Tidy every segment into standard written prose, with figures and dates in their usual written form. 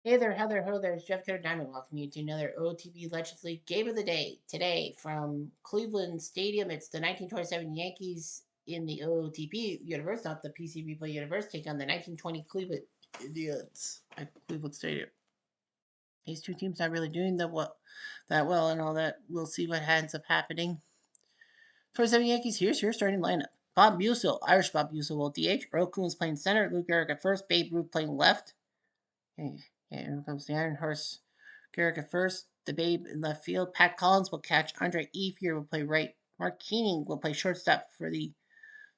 Hey there, Heather, ho there, it's Jeff Cutter Diamond. Welcome you to another OTB Legends League Game of the Day. Today from Cleveland Stadium, it's the 1927 Yankees in the OTP universe, not the PCB Play universe, take on the 1920 Cleveland Indians at Cleveland Stadium. These two teams not really doing that well and all that. We'll see what ends up happening. 27 Yankees, here's your starting lineup. Bob Buesel, Irish Bob Buesel will DH. Earl Coons playing center. Lou Gehrig at first. Babe Ruth playing left. Okay, here comes the Iron Horse. Garrick at first, the Babe in left field. Pat Collins will catch. Andre Efier will play right. Mark Keening will play shortstop for the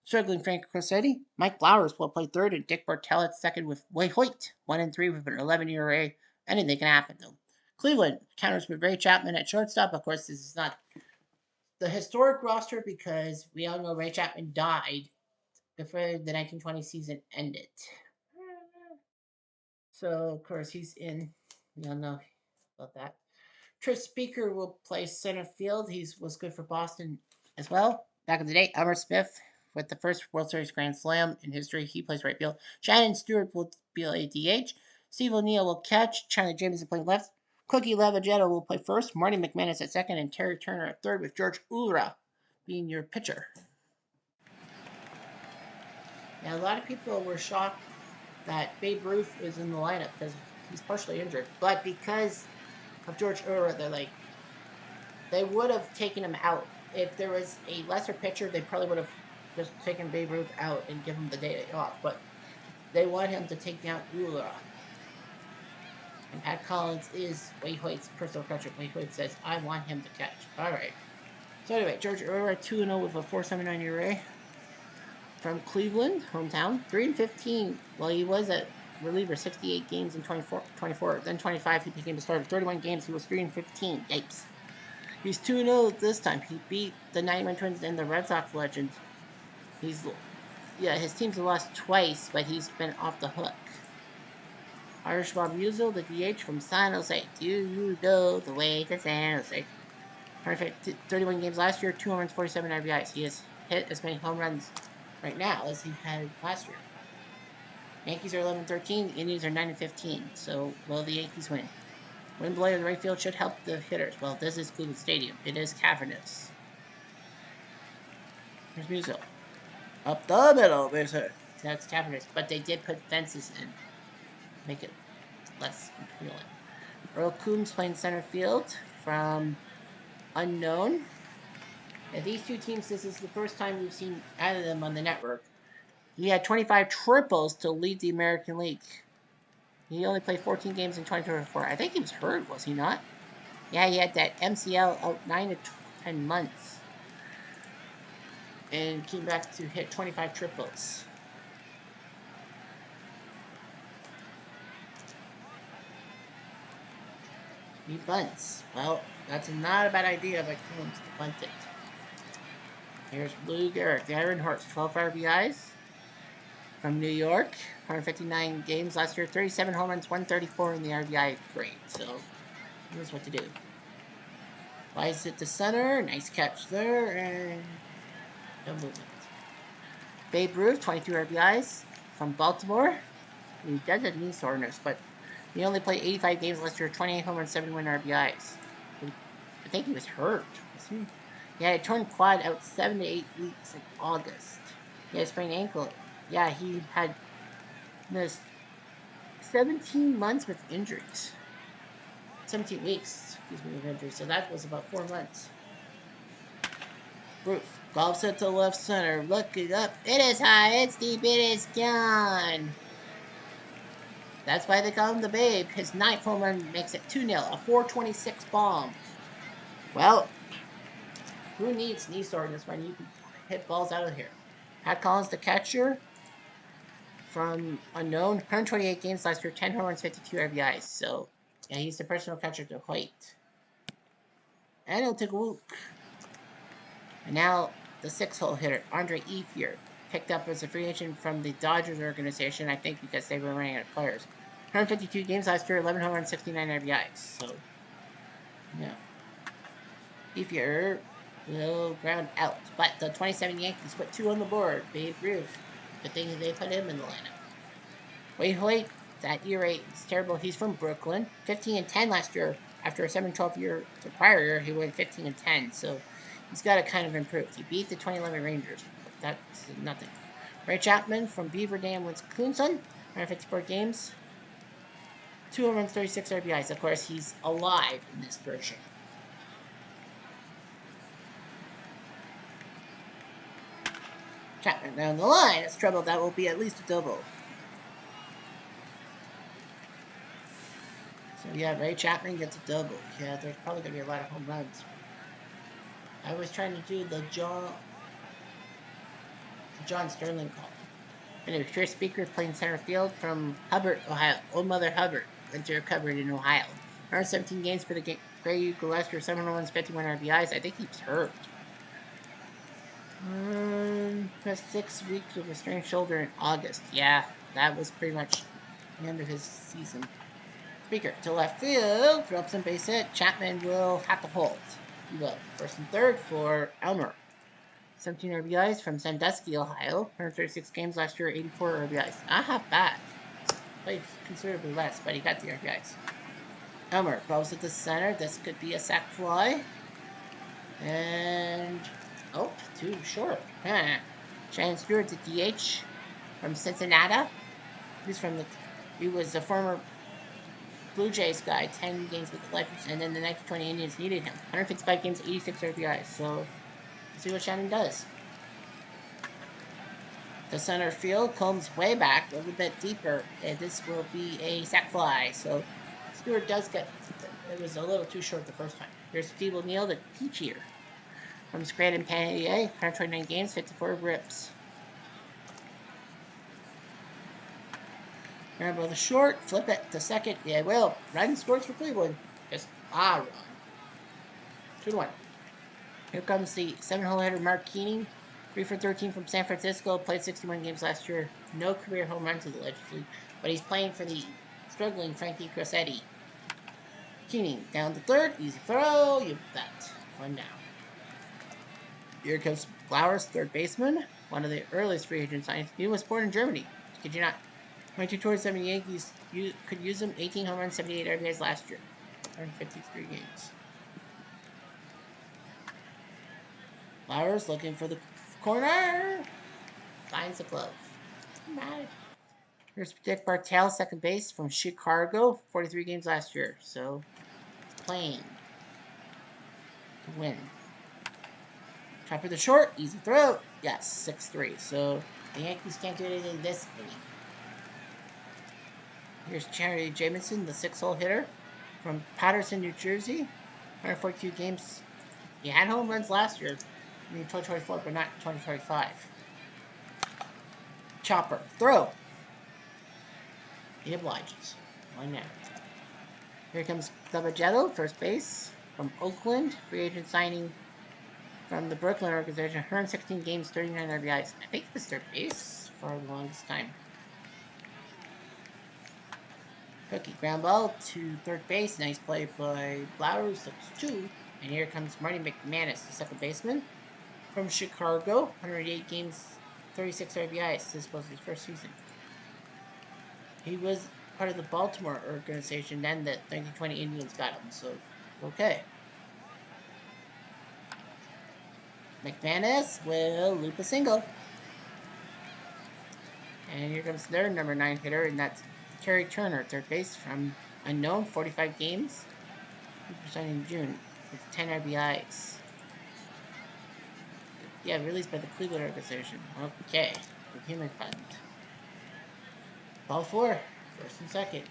struggling Frank Crosetti. Mike Flowers will play third, and Dick Bartell at second with Wade Hoyt, 1-3 with an 11 ERA. Anything can happen, though. Cleveland counters with Ray Chapman at shortstop. Of course, this is not the historic roster because we all know Ray Chapman died before the 1920 season ended. So, of course, he's in. We all know about that. Tris Speaker will play center field. He was good for Boston as well. Back in the day, Elmer Smith with the first World Series Grand Slam in history. He plays right field. Shannon Stewart will be a DH. Steve O'Neill will catch. Charlie James will play left. Cookie Lavagetto will play first. Marty McManus at second. And Terry Turner at third with George Ulra being your pitcher. Now, a lot of people were shocked that Babe Ruth was in the lineup because he's partially injured. But because of George Ulra, they would have taken him out. If there was a lesser pitcher, they probably would have just taken Babe Ruth out and give him the day off. But they want him to take down Ulra. And Pat Collins is Wade Hoyt's personal catcher. Wade Hoyt says, I want him to catch. All right. So anyway, George Ulra 2-0 with a 4.79 ERA from Cleveland, hometown. 3-15. Well, he was a reliever 68 games in 24. Then 25, he became a starter. 31 games, he was 3-15. Yikes. He's 2-0 this time. He beat the 91 Twins and the Red Sox legends. His teams have lost twice, but he's been off the hook. Irish Bob Buesel, the DH from San Jose. Do you know the way to San Jose? 31 games last year, 2 home runs, 47 RBIs. He has hit as many home runs right now as he had last year. Yankees are 11-13, Indians are 9-15. So, will the Yankees win? Wind blowing in the right field should help the hitters. Well, this is Cleveland Stadium. It is cavernous. Here's Musil. Up the middle, there's her. That's cavernous, but they did put fences in. Make it less appealing. Earl Coombs playing center field from Unknown. Now, these two teams, this is the first time we've seen either of them on the network. He had 25 triples to lead the American League. He only played 14 games in 2024. I think he was hurt, was he not? Yeah, he had that MCL out 9 to 10 months. And came back to hit 25 triples. He bunts. Well, that's not a bad idea by Combs to bunt it. Here's Lou Gehrig, the Iron Horse, 12 RBIs from New York. 159 games last year, 37 home runs, 134 in the RBI grade. So, he knows what to do. Flies it to center. Nice catch there. And no movement. Babe Ruth, 22 RBIs from Baltimore. He does have knee soreness, but he only played 85 games last year, 28 home runs, 71 RBIs. I think he was hurt. Was he? Yeah, he torn quad out 7 to 8 weeks in August. He had a sprained ankle. Yeah, he had missed 17 months with injuries. 17 weeks, with injuries. So that was about 4 months. Ruth golfs it to left center. Look it up. It is high. It's deep. It is gone. That's why they call him the Babe. His 9th home run makes it 2-0. A 426 bomb. Well, who needs knee soreness when you can hit balls out of here? Pat Collins, the catcher from Unknown. 128 games last year. 10 home runs, 52 RBIs. So, yeah, he's the personal catcher to Hoyt. And he'll take a whoop. And now the 6-hole hitter, Andre Efier, picked up as a free agent from the Dodgers organization, I think because they were running out of players. 152 games last year, 11 home runs, 69 RBIs. So, yeah. Efier will ground out. But the 27 Yankees put 2 on the board. Babe Ruth. Good thing they put him in the lineup. Wade Hoyt That year rate is terrible. He's from Brooklyn. 15-10 last year. After a 7-12 year, the prior year, he went 15-10. So he's got to kind of improve. He beat the 2011 Rangers, but that's nothing. Ray Chapman from Beaver Dam, Wisconsin. 154 games. 2 home runs, 36 RBIs. Of course, he's alive in this version. Chapman down the line. It's trouble. That will be at least a double. So yeah, Ray Chapman gets a double. Yeah, there's probably gonna be a lot of home runs. I was trying to do the John Sterling call. Anyway, Chris Speaker playing center field from Hubbard, Ohio. Old Mother Hubbard went to Hubbard in Ohio. 117 games for the Gray Eagle last year, 7 runs, 51 RBIs. I think he's hurt. Missed 6 weeks with a strained shoulder in August. Yeah, that was pretty much the end of his season. Speaker to left field, throw up some base hit. Chapman will have to hold. He will. First and third for Elmer. 17 RBIs from Sandusky, Ohio. 136 games last year, 84 RBIs. Not half bad. Played considerably less, but he got the RBIs. Elmer goes at the center. This could be a sac fly. And oh, too short. Shannon Stewart, the DH from Cincinnati. He was a former Blue Jays guy, 10 games with the Legends, and then the 1920 Indians needed him. 155 games, 86 RBIs. So, we'll see what Shannon does. The center field comes way back, a little bit deeper, and this will be a sac fly. So, Stewart does get, it was a little too short the first time. Here's Steve O'Neill, the peachier. From Scranton, PA, 129 games, 54 rips. Remember the short, flip it to second. Yeah, well, run scores for Cleveland. Just run. 2-1. Here comes the 7-hole hitter Mark Keening. 3 for 13 from San Francisco. Played 61 games last year. No career home runs allegedly, but he's playing for the struggling Frankie Crosetti. Keening down to third. Easy throw. You bet. 1 down. Here comes Flowers, third baseman. One of the earliest free agent signings. He was born in Germany. Did you not? 1927 Yankees could use him. 18 home runs, 78 RBIs last year. 153 games. Flowers looking for the corner. Finds the glove. Nice. Here's Dick Bartell, second base from Chicago. 43 games last year. So, playing to win. Try for the short. Easy throw. Yes, 6-3. So, the Yankees can't do anything this inning. Here's Charlie Jamison, the 6-hole hitter from Patterson, New Jersey. 142 games. He had home runs last year in 2024, but not 2025. Chopper. Throw. He obliges. 1 out. Here comes Gabagetto, first base from Oakland. Free agent signing from the Brooklyn organization. 116 games, 39 RBIs. I think he was third base for the longest time. Cookie ground ball to third base. Nice play by Flowers. 6-2. And here comes Marty McManus, the second baseman from Chicago. 108 games, 36 RBIs. This was his first season. He was part of the Baltimore organization. Then the 1920 Indians got him. So, okay. McManus will loop a single. And here comes their number 9 hitter, and that's Terry Turner, third base from unknown, 45 games. He signed in June with 10 RBIs. Yeah, released by the Cleveland organization. Okay, the human fund. Ball 4, first and second.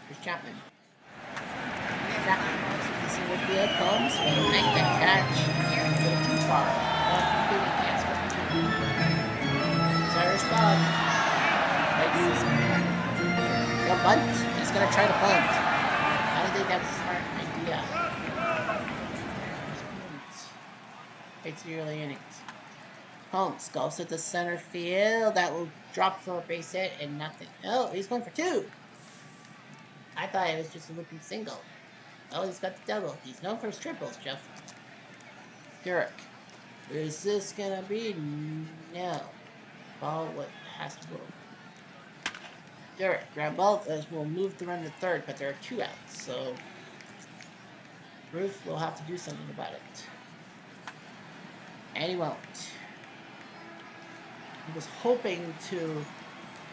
Here's Chapman. Chapman wants to see what field comes. Will make that catch. A little too far. Irish Bob. The bunt. He's going to try to bunt. I don't think that's a smart idea. It's the early innings. Holmes goes to the center field. That will drop for a base hit and nothing. Oh, he's going for 2. I thought it was just a looping single. Oh, he's got the double. He's known for his triples, Jeff. Gurrick. Is this going to be? No. Ball what has to go. Garrett, ground ball as will move the run to third, but there are 2 outs, so Ruth will have to do something about it. And he won't. He was hoping to do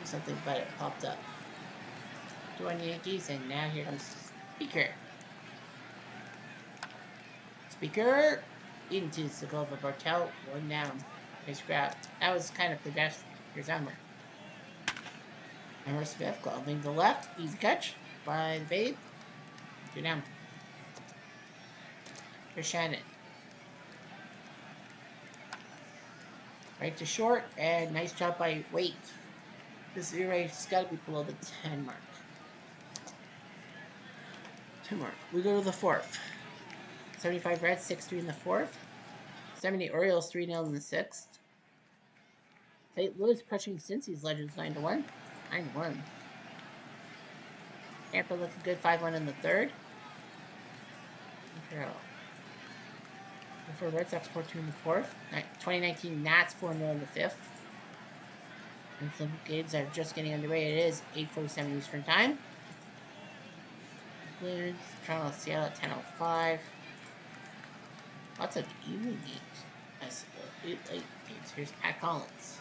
something, but it popped up. 2-1 Yankees, and now here comes Speaker. Speaker into the goal for Bartel. 1 down. Nice grab. That was kind of pedestrian. Here's Elmer. Elmer Smith gloving the left. Easy catch by the Babe. 2 down. Here's Shannon. Right to short, and nice job by Waite. This era's got to be below the 10 mark. 10 mark. We go to the 4th. 75 Reds, 6-3 in the 4th. 70 Orioles, 3-0 in the 6th. St. Louis pushing Cincy's Legends 9-1. 9-1. Tampa looking good, 5-1 in the 3rd. For Red Sox, 4-2 in the 4th. 2019 Nats, 4-0 in the 5th. And some games are just getting underway. It is 8:47 Eastern Time. Toronto, Seattle at 10:05. Lots of evening games. Late games. Here's Pat Collins.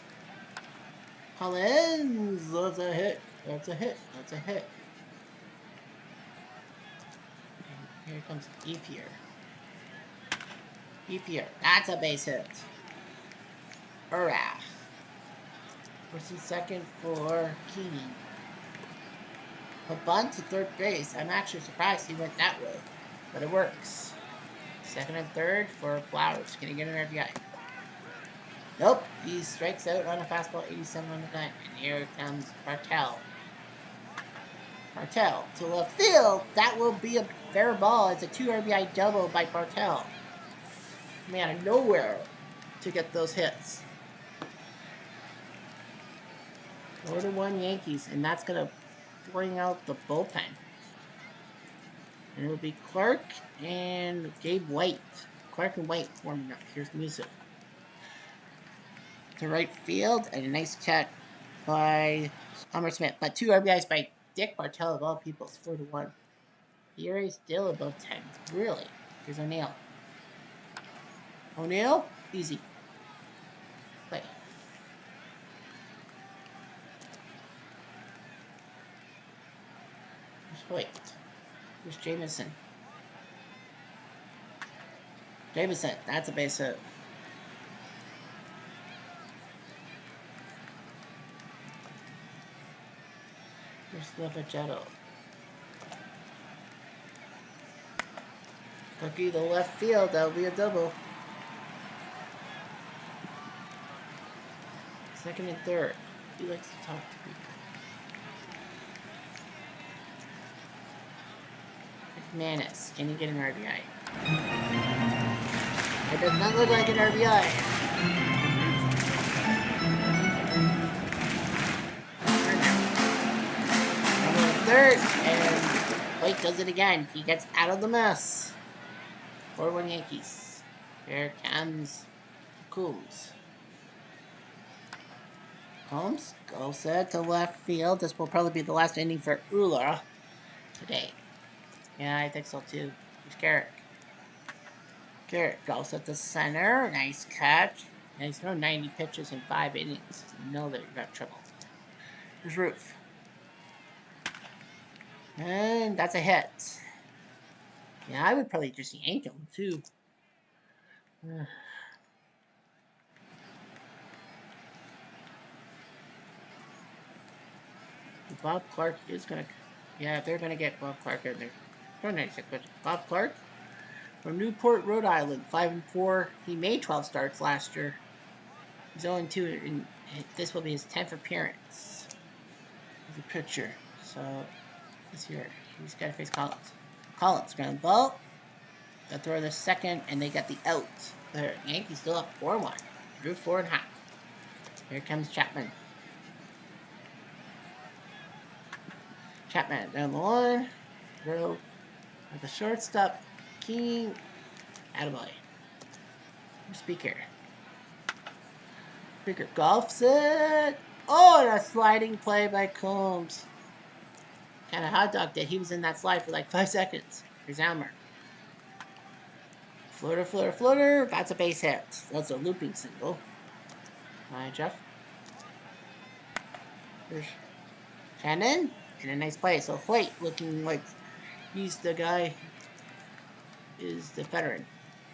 Collins! That's a hit. That's a hit. That's a hit. And here comes APR. APR. That's a base hit. Hurrah. First and second for Keeney. A bunt to third base. I'm actually surprised he went that way, but it works. Second and third for Flowers. Can he get an RBI? Nope. He strikes out on a fastball, 87 on the gun. And here comes Bartel. Bartel to left field. That will be a fair ball. It's a 2 RBI double by Bartel. Man, out of nowhere to get those hits. 4-1 Yankees, and that's going to bring out the bullpen. And it'll be Clark and Gabe White. Clark and White forming up. Here's music. To right field, and a nice catch by Homer Smith. But 2 RBIs by Dick Bartel of all people. It's 4-1. The ERA still above 10. Really? Here's O'Neill. O'Neill, easy. Play. Here's Hoyt. Here's Jameson. Jameson, that's a base hit. Here's Levagetto. Cookie to left field, that'll be a double. Second and third. He likes to talk to people. McManus, can he get an RBI? It does not look like an RBI. Third, and White does it again. He gets out of the mess. 4-1 Yankees. Here comes Coombs. Combs goes set to left field. This will probably be the last inning for Uller today. Yeah, I think so too. Here's Garrett. Garrett goes at the center. Nice catch. And he's thrown 90 pitches in 5 innings. You know that you've got trouble. Here's Ruth. And that's a hit. Yeah, I would probably just yank him too. Bob Clark is going to... Yeah, they're going to get Bob Clark in there. 96 pitches. Bob Clark from Newport, Rhode Island. 5-4. He made 12 starts last year. He's 0-2, and this will be his 10th appearance as a pitcher. So, this year, he's got to face Collins. Collins, ground ball. They'll throw the second, and they got the out. The Yankees still up 4-1. Drew 4.5. Here comes Chapman. Chapman down the line. Throw at the shortstop. King. Attaboy. Speaker. Speaker golfs it. Oh, and a sliding play by Combs. Kind of hot dog that he was in that slide for like 5 seconds. Here's Elmer. Floater, floater, floater. That's a base hit. That's a looping single. Hi, Jeff. There's Shannon. And a nice play. So Hoyt looking like he's the guy, is the veteran.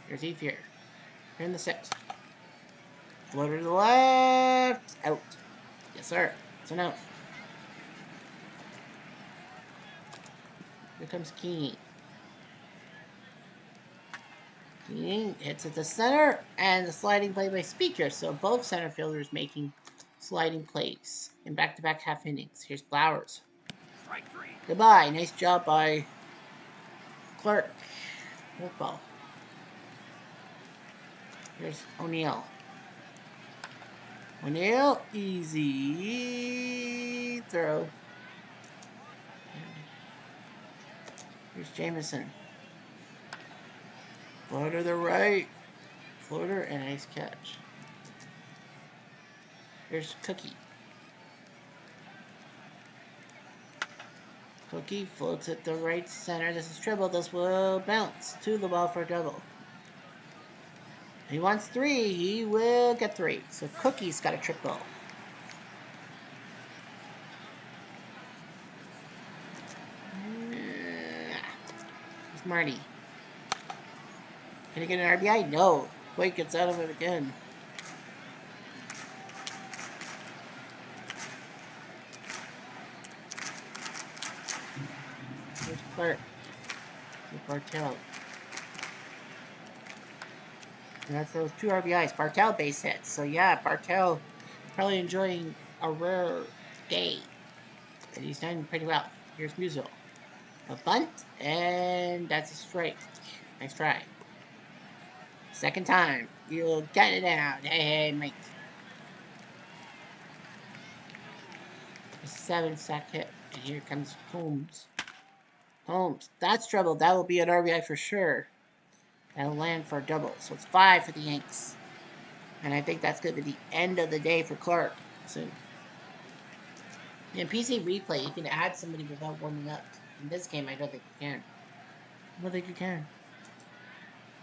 There's Eve here. Here in the six. Floater to the left. Out. Yes, sir. It's an out. Here comes Keeney. Keeney hits at the center. And the sliding play by Speaker. So both center fielders making sliding plays in back-to-back half innings. Here's Flowers. Goodbye. Nice job by Clark. Work ball. Here's O'Neill. O'Neill, easy throw. Here's Jameson. Floater to the right. Floater and a nice catch. Here's Cookie. Cookie floats at the right center. This is triple. This will bounce to the ball for a double. He wants 3. He will get 3. So Cookie's got a triple. Here's Marty. Can he get an RBI? No. Wait, gets out of it again. Here's Clark. With Bartell. And that's those 2 RBIs. Bartell base hits. So yeah, Bartell probably enjoying a rare day. And he's done pretty well. Here's Musil. A bunt, and that's a strike. Nice try. Second time. You'll get it out. Hey, Mike. A 7-sack hit. And here comes Holmes. Holmes. That's trouble. That will be an RBI for sure. That'll land for a double. So it's 5 for the Yanks. And I think that's going to be the end of the day for Clark. So, in PC replay, you can add somebody without warming up. In this game, I don't think you can. I don't think you can.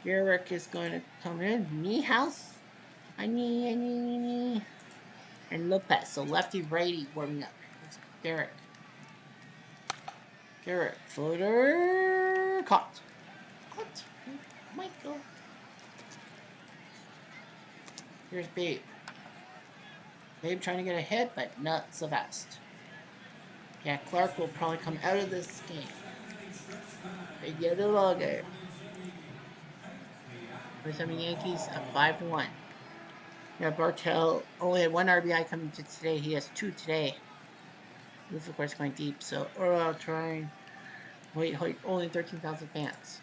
Garrick is going to come in. Niehaus. And Lopez. So lefty, righty warming up. Garrick. Garrick. Floater. Caught. Caught. Michael. Here's Babe. Babe trying to get a hit, but not so fast. Yeah, Clark will probably come out of this game. They get a ball game. For some Yankees, a 5-1. Yeah, Bartell only had 1 RBI coming to today. He has 2 today. This, of course, going deep. So, Orwell trying. Wait, only 13,000 fans.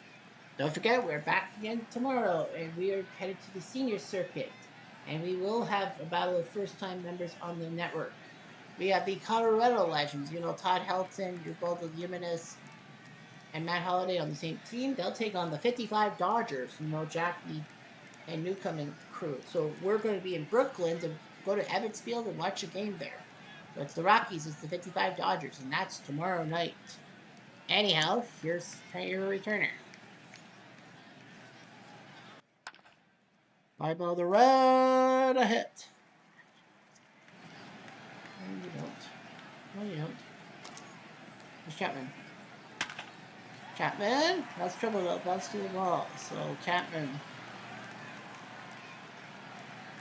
Don't forget, we're back again tomorrow, and we are headed to the senior circuit. And we will have a battle of first-time members on the network. We have the Colorado Legends. You know, Todd Helton, Ubaldo Jimenez, and Matt Holliday on the same team. They'll take on the 55 Dodgers. You know, Jackie and Newcomb crew. So we're going to be in Brooklyn to go to Ebbets Field and watch a game there. So it's the Rockies, it's the 55 Dodgers, and that's tomorrow night. Anyhow, here's your returner. Fly ball to right, a hit. And you don't. No, you don't. There's Chapman. Chapman, that's trouble though. Bounce to the ball. So Chapman.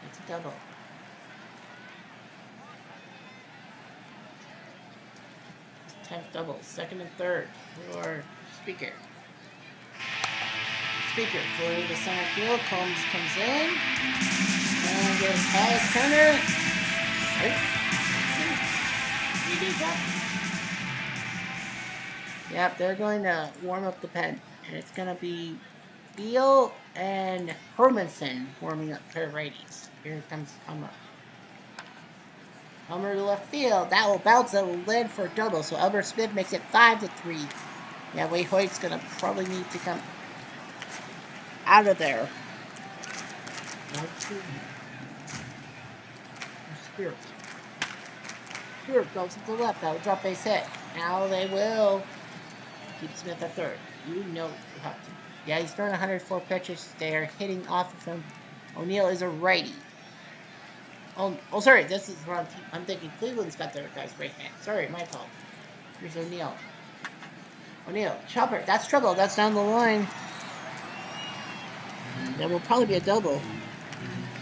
It's a double. It's 10th double. Second and third for Speaker. Speaker for the center field. Combs comes in. And there's Tyler Turner. Yep, they're going to warm up the pen. And it's going to be Beal and Hermanson warming up pair righties. Here comes Hummer. Hummer to left field. That will bounce. That will land for a double. So Albert Smith makes it 5-3. Yeah, Wade Hoyt's going to probably need to come out of there. Spirit. Stewart goes to the left. That will drop base hit. Now they will keep Smith at third. You know you have to. Yeah, he's throwing 104 pitches. They are hitting off of him. O'Neill is a righty. Oh, sorry, this is the wrong team. I'm thinking Cleveland's got their guy's right hand. Sorry, my fault. Here's O'Neill. O'Neill, chopper. That's trouble. That's down the line. That will probably be a double.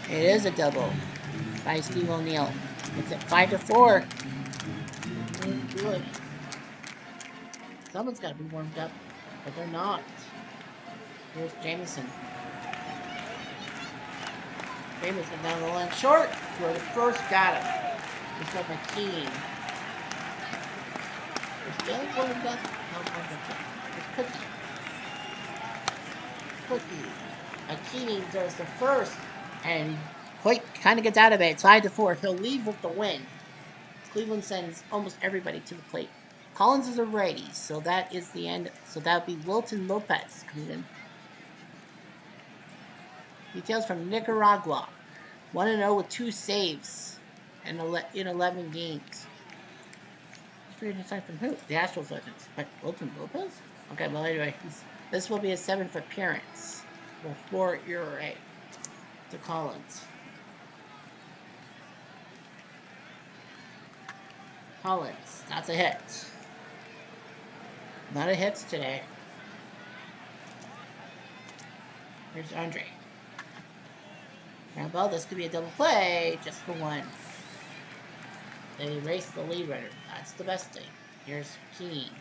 It is a double by Steve O'Neill. It's at 5-4. Good. Someone's got to be warmed up, but they're not. Here's Jameson. Jameson down the line short. For the first, got him. He's got McKean. There's still warmed up. No warmed up. There's Cookie. McKean does the first, and Hoyt kind of gets out of it. It's 5-4. He'll leave with the win. Cleveland sends almost everybody to the plate. Collins is a righty, so that is the end. So that would be Wilton Lopez coming in. Details from Nicaragua. 1-0 with 2 saves in 11 games. Free sign from who? The Astros legends. But Wilton Lopez? Okay, well anyway, this will be a 7th appearance for 4 ERA to Collins. Collins, that's a hit. Not a hits today. Here's Andre. Well, this could be a double play, just for one. They erase the lead runner. That's the best thing. Here's Keening.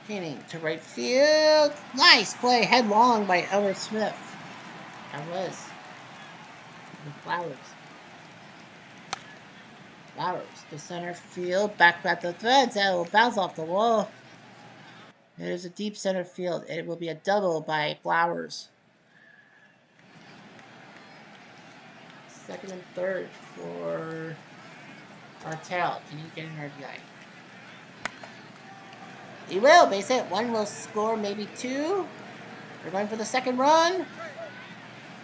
Keening to right field. Nice play, headlong by Elmer Smith. That was. And Flowers. Flowers to center field. Back at the threads. That will bounce off the wall. It is a deep center field. It will be a double by Flowers. Second and third for Martell. Can you get an RBI? He will. Base hit. One will score, maybe 2. They're going for the second run.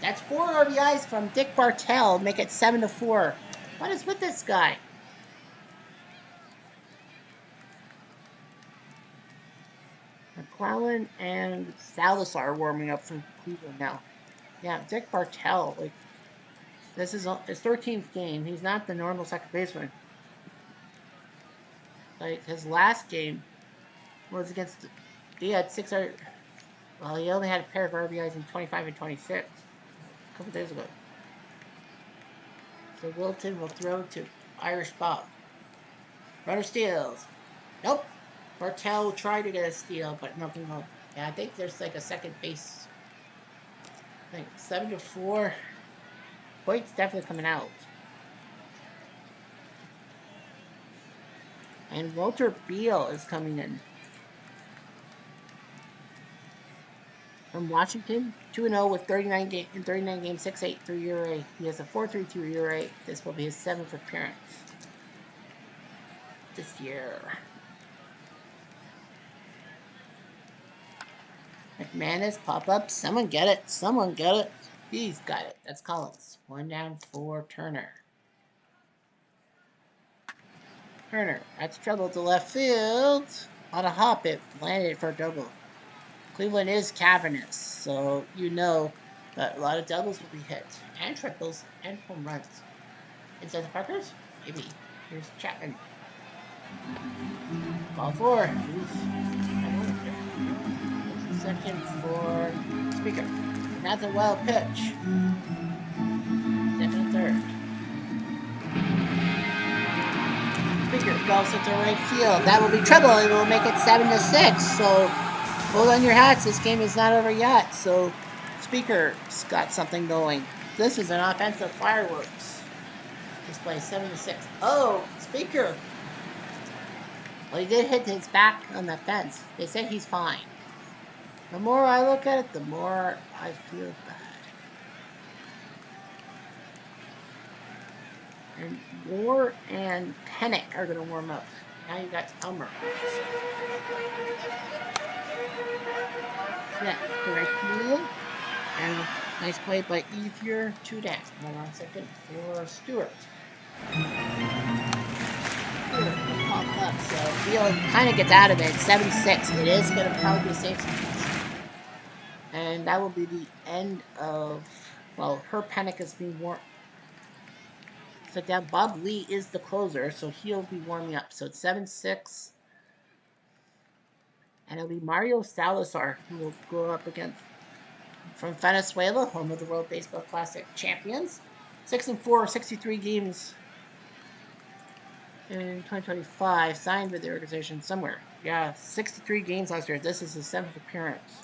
That's 4 RBIs from Dick Bartell. Make it 7-4. What is with this guy? McClellan and Salazar warming up for Cleveland now. Yeah, Dick Bartell. Like, this is his 13th game. He's not the normal second baseman. Like, his last game was against... He had 6... Well, he only had a pair of RBIs in 25 and 26. A couple days ago. So Wilton will throw to Irish Bob. Runner steals. Nope. Bartell will try to get a steal, but nothing will. Yeah, I think there's like a second base. I think 7-4. Hoyt's definitely coming out. And Walter Beal is coming in. From Washington, 2-0 with 39 games, 6.83 ERA. He has a 4.32 ERA. This will be his 7th appearance this year. McManus, pop up. Someone get it. Someone get it. He's got it. That's Collins. 1 down for Turner. Turner, that's trouble to left field. On a hop, it landed for a double. Cleveland is cavernous, so you know that a lot of doubles will be hit, and triples, and home runs. Inside the Parkers? Maybe. Here's Chapman. Ball 4. Second for Speaker. That's a wild pitch. Second and third. Speaker goes into right field. That will be trouble. It will make it 7-6. So hold on your hats. This game is not over yet. So Speaker's got something going. This is an offensive fireworks display. 7-6. Oh, Speaker. Well, he did hit his back on the fence. They said he's fine. The more I look at it, the more I feel bad. And Moore and Pennick are going to warm up. Now you got Elmer. Yeah, correct move. And nice play by Ethier. 2 down. 1 on second for Stewart. to pop up. So Field kind of gets out of it. 7-6. It is going to probably be a safe sequence. And that will be the end of, well, her panic is being warm. So down, Bob Lee is the closer, so he'll be warming up. So it's 7-6. And it'll be Mario Salazar who will go up against from Venezuela, home of the World Baseball Classic champions. 6-4, 63 games in 2025, signed with the organization somewhere. Yeah, 63 games last year. This is his 7th appearance.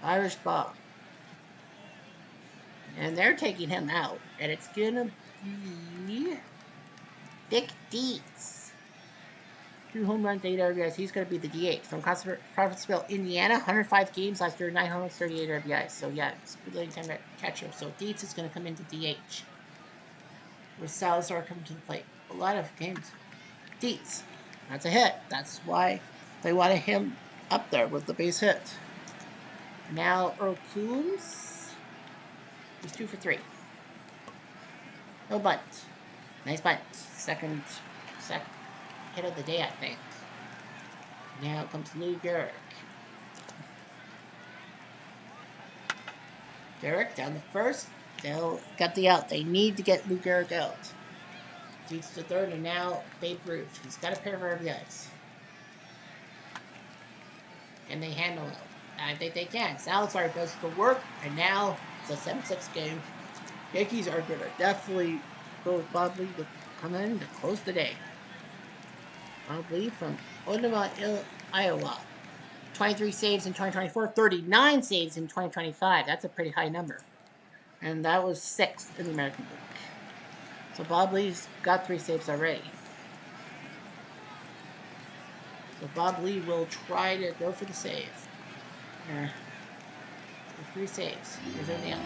Irish Bob. And they're taking him out. And it's going to be Dick Dietz. 2 home runs, 8 RBIs. He's going to be the DH from Crawfordsville, Indiana. 105 games last year, 9 homers, 38 RBIs. So, yeah, it's really time to catch him. So, Dietz is going to come into DH. With Salazar coming to the plate. A lot of games. Dietz. That's a hit. That's why they wanted him up there with the base hit. Now Earl Coombs. He's 2 for 3. No bunt. Nice bunt. Second hit of the day, I think. Now comes Lou Gehrig. Gehrig down the first. They'll get the out. They need to get Lou Gehrig out. Dietz to third, and now Babe Ruth. He's got a pair of RBIs. Can they handle it? I think they can. Salazar does the work, and now it's a 7-6 game. Yankees are going to definitely go with Bob Lee to come in to close the day. Bob Lee from Ootp, Iowa. 23 saves in 2024, 39 saves in 2025. That's a pretty high number. And that was 6th in the American League. So Bob Lee's got 3 saves already. So Bob Lee will try to go for the save. 3 saves. Here's O'Neill.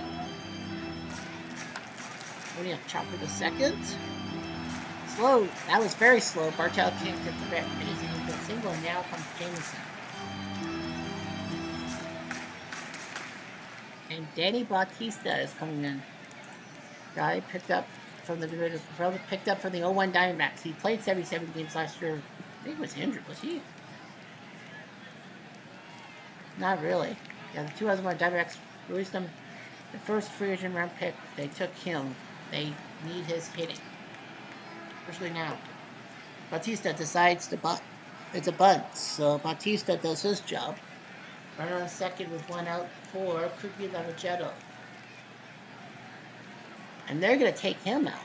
O'Neill chopper the second. Slow. That was very slow. Bartel can't get the rip. It is into a single, and now comes Jameson. And Danny Bautista is coming in. Guy picked up from the 01 Diamondbacks. He played 77 games last year. I think he was injured, was he? Not really. Yeah, the 2001 Diamondbacks released him. The first free agent round pick, they took him. They need his hitting. Especially now. Bautista decides to bunt. It's a bunt, so Bautista does his job. Runner on second with 1 out for Cookie Lavagetto. And they're going to take him out.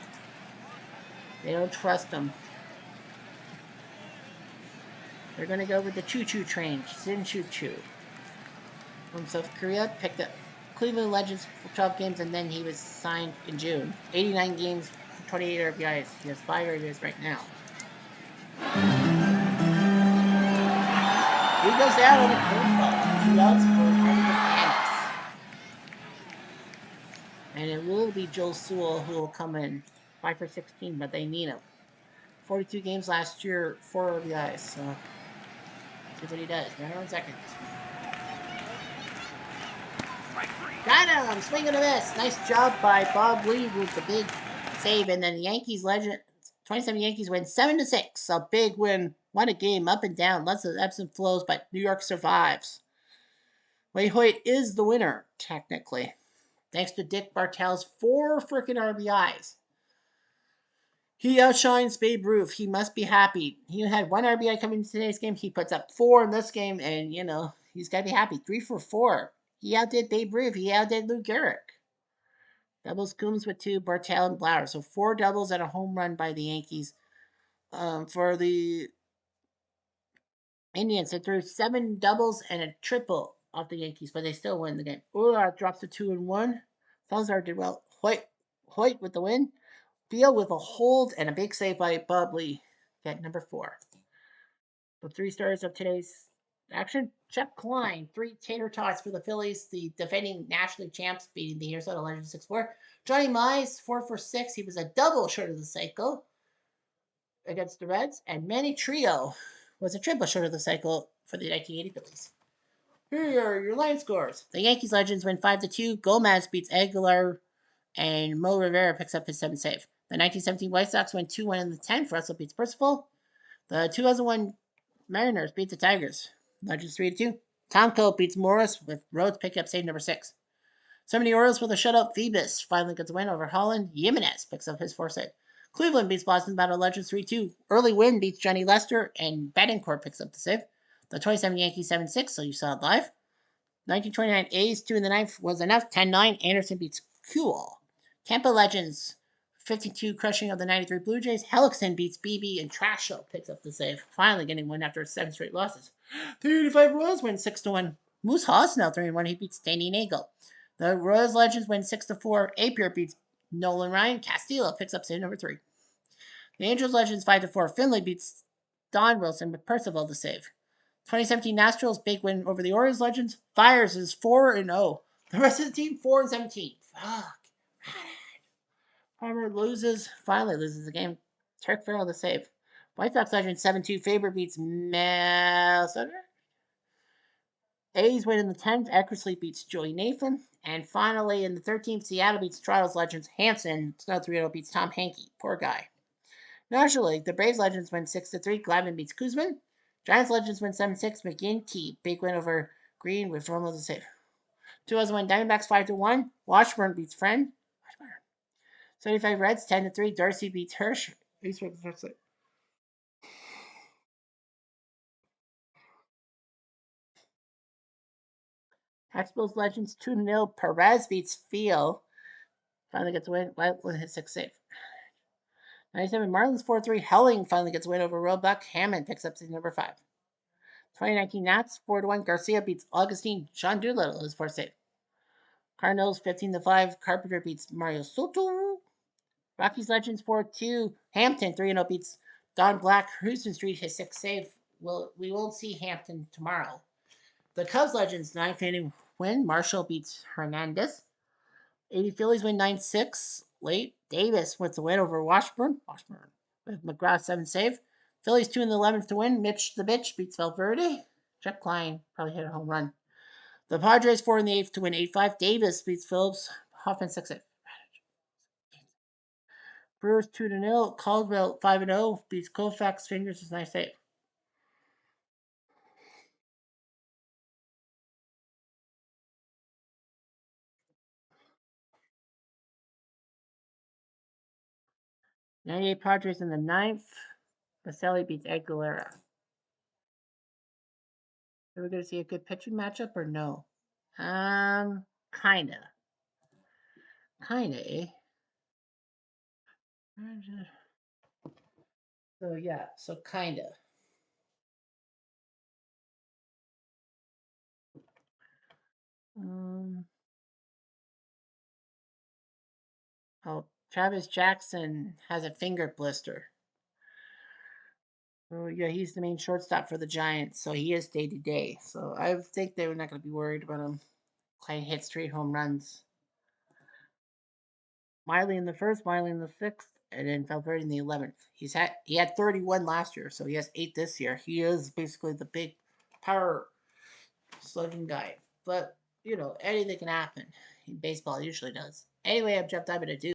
They don't trust him. They're going to go with the choo-choo train. Sin Choo-choo. From South Korea, picked up Cleveland Legends for 12 games, and then he was signed in June. 89 games, 28 RBIs. He has 5 RBIs right now. He goes down on a curveball. 2 outs for Hernandez. And it will be Joel Sewell who will come in. 5 for 16, but they need him. 42 games last year, 4 RBIs. So, see what he does. Runner on second. Got him! Swing and a miss. Nice job by Bob Lee with the big save. And then the Yankees legend, 27 Yankees win 7-6. A big win. What a game. Up and down. Lots of ebbs and flows, but New York survives. Wade Hoyt is the winner, technically. Thanks to Dick Bartel's 4 freaking RBIs. He outshines Babe Ruth. He must be happy. He had 1 RBI coming into today's game. He puts up 4 in this game, and, he's got to be happy. 3 for 4. He outdid Babe Ruth. He outdid Lou Gehrig. Doubles Coombs with 2, Bartel and Blauer. So 4 doubles and a home run by the Yankees. For the Indians, they threw 7 doubles and a triple off the Yankees, but they still win the game. Ular drops to 2-1. Salazar did well. Hoyt with the win. Field with a hold and a big save by Bob Lee. Get number 4. The 3 stars of today's action. Chuck Klein, 3 tater tots for the Phillies. The defending National League champs beating the Minnesota Legends 6-4. Johnny Mize, 4 for 6. He was a double short of the cycle against the Reds. And Manny Trio was a triple short of the cycle for the 1980 Phillies. Here are your line scores. The Yankees Legends win 5-2. Gomez beats Aguilar, and Mo Rivera picks up his 7th save. The 1917 White Sox win 2-1 in the 10th. Russell beats Percival. The 2001 Mariners beat the Tigers. Legends 3-2. Tomko beats Morris with Rhodes pick up save number 6. So many Orioles with a shutout. Phoebus finally gets a win over Holland. Jimenez picks up his fourth save. Cleveland beats Boston Battle Legends 3-2. Early win beats Johnny Lester, and Betancourt picks up the save. The 27 Yankees 7-6, so you saw it live. 1929 A's 2 in the ninth was enough. 10-9. Anderson beats Cool. Tampa Legends 52 crushing of the 93 Blue Jays. Hellickson beats BB, and Trasho picks up the save. Finally getting one after 7 straight losses. 385 Royals win 6-1. Moose Haas now 3-1. He beats Danny Nagel. The Royals Legends win 6-4. APR beats Nolan Ryan. Castillo picks up save number 3. The Angels Legends 5-4. Finley beats Don Wilson with Percival to save. 2017 Nationals big win over the Orioles Legends. Fires is 4-0. The rest of the team 4-17. Fuck. Palmer finally loses the game. Turk Farrell to save. White Sox Legends 7-2. Faber beats Mel Sutter. A's win in the 10th. Eckersley beats Joey Nathan. And finally, in the 13th, Seattle beats Trials Legends. Hanson, Snow 3-0 beats Tom Hankey. Poor guy. National League, the Braves Legends win 6-3. Glavine beats Kuzman. Giants Legends win 7-6. McGinty, big win over Green with Romo to save. 2001 Diamondbacks 5-1. Washburn beats Friend. 75 Reds 10-3. Darcy beats Hirsch. Expos Legends 2-0. Perez beats Feel. Finally gets a win. With his 6th save. 97 Marlins 4-3. Helling finally gets a win over Roebuck. Hammond picks up season number 5. 2019 Nats 4-1. Garcia beats Augustine. Sean Doolittle is 4th save. Cardinals 15-5. Carpenter beats Mario Soto. Rockies Legends 4-2. Hampton 3-0 beats Don Black. Houston Street his 6th save. We won't see Hampton tomorrow. The Cubs Legends 9th win. Marshall beats Hernandez. 80 Phillies win 9-6 late. Davis wins the win over Washburn. With McGrath 7 save. Phillies 2 in the 11th to win. Mitch the Bitch beats Valverde. Jack Klein probably hit a home run. The Padres 4 in the 8th to win 8-5. Davis beats Phillips. Hoffman 6 save. Brewers 2-0. Caldwell 5-0 beats Koufax. Fingers is nice save. '98 Padres in the 9th. Baselli beats Aguilera. Are we going to see a good pitching matchup or no? Kinda. Kinda, eh? So yeah, so kinda. Um. Oh, Travis Jackson has a finger blister. Oh yeah, he's the main shortstop for the Giants, so he is day to day. So I think they're not going to be worried about him. Clay hit straight home runs. Miley in the first, Miley in the 6th, and then Valverde in the 11th. He had 31 last year, so he has 8 this year. He is basically the big power slugging guy. But anything can happen. In baseball, it usually does. Anyway, I'm Jeff Diamond.